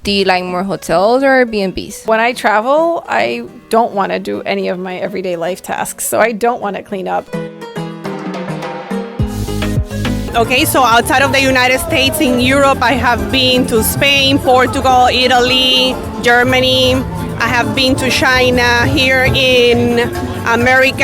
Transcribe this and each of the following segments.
Do you like more hotels or Airbnbs? When I travel, I don't want to do any of my everyday life tasks, so I don't want to clean up. Okay, so outside of the United States, in Europe, I have been to Spain, Portugal, Italy, Germany. I have been to China. Here in America,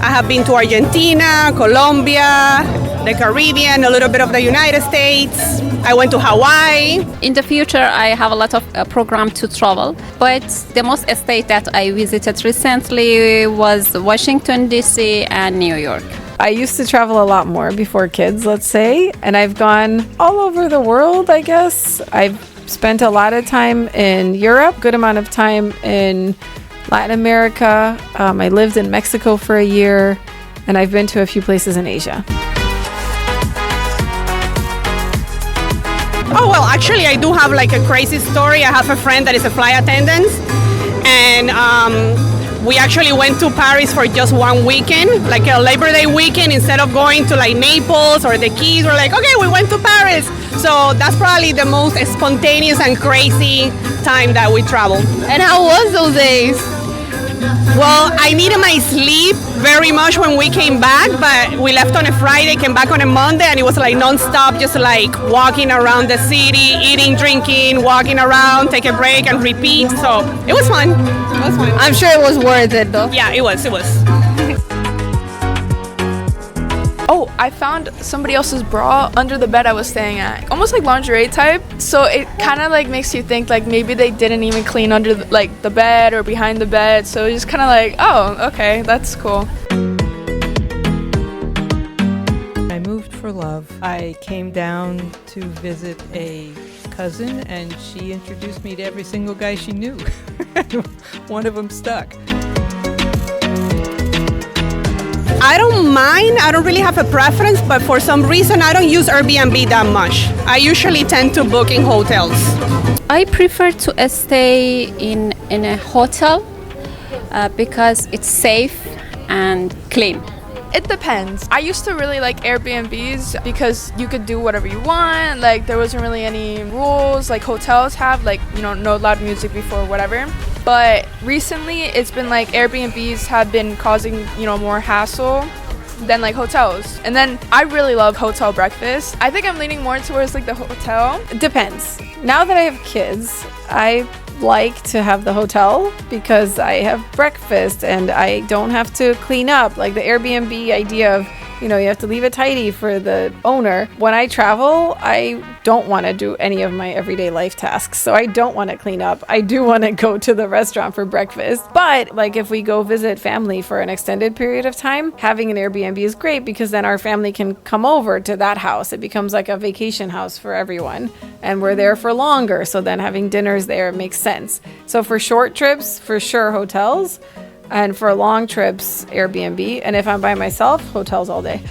I have been to Argentina, Colombia, the Caribbean, a little bit of the United States. I went to Hawaii. In the future, I have a lot of program to travel, but the most state that I visited recently was Washington, D.C. and New York. I used to travel a lot more before kids, let's say, and I've gone all over the world, I guess. I've spent a lot of time in Europe, good amount of time in Latin America. I lived in Mexico for a year, and I've been to a few places in Asia. Oh, well, actually, I do have like a crazy story. I have a friend that is a flight attendant, and we actually went to Paris for just one weekend, like a Labor Day weekend. Instead of going to like Naples or the Keys, we're like, okay, we went to Paris. So that's probably the most spontaneous and crazy time that we traveled. And how was those days? Well, I needed my sleep very much when we came back, but we left on a Friday, came back on a Monday, and it was like non-stop, just like walking around the city, eating, drinking, walking around, take a break and repeat. So it was fun. It was fun. I'm sure it was worth it though. Yeah, it was. Oh, I found somebody else's bra under the bed I was staying at. Almost like lingerie type. So it kind of like makes you think like maybe they didn't even clean under the bed or behind the bed. So it's just kind of like, oh, okay, that's cool. I moved for love. I came down to visit a cousin, and she introduced me to every single guy she knew. One of them stuck. I don't mind. I don't really have a preference, but for some reason, I don't use Airbnb that much. I usually tend to book in hotels. I prefer to stay in a hotel because it's safe and clean. It depends. I used to really like Airbnbs because you could do whatever you want. Like there wasn't really any rules like hotels have, like, you know, no loud music before whatever. But recently it's been like Airbnbs have been causing, you know, more hassle than like hotels. And then I really love hotel breakfast. I think I'm leaning more towards like the hotel. It depends. Now that I have kids, I like to have the hotel because I have breakfast and I don't have to clean up. Like the Airbnb idea of, you know, you have to leave it tidy for the owner. When I travel, I don't want to do any of my everyday life tasks. So I don't want to clean up. I do want to go to the restaurant for breakfast. But like if we go visit family for an extended period of time, having an Airbnb is great because then our family can come over to that house. It becomes like a vacation house for everyone. And we're there for longer. So then having dinners there makes sense. So for short trips, for sure, hotels. And for long trips, Airbnb. And if I'm by myself, hotels all day.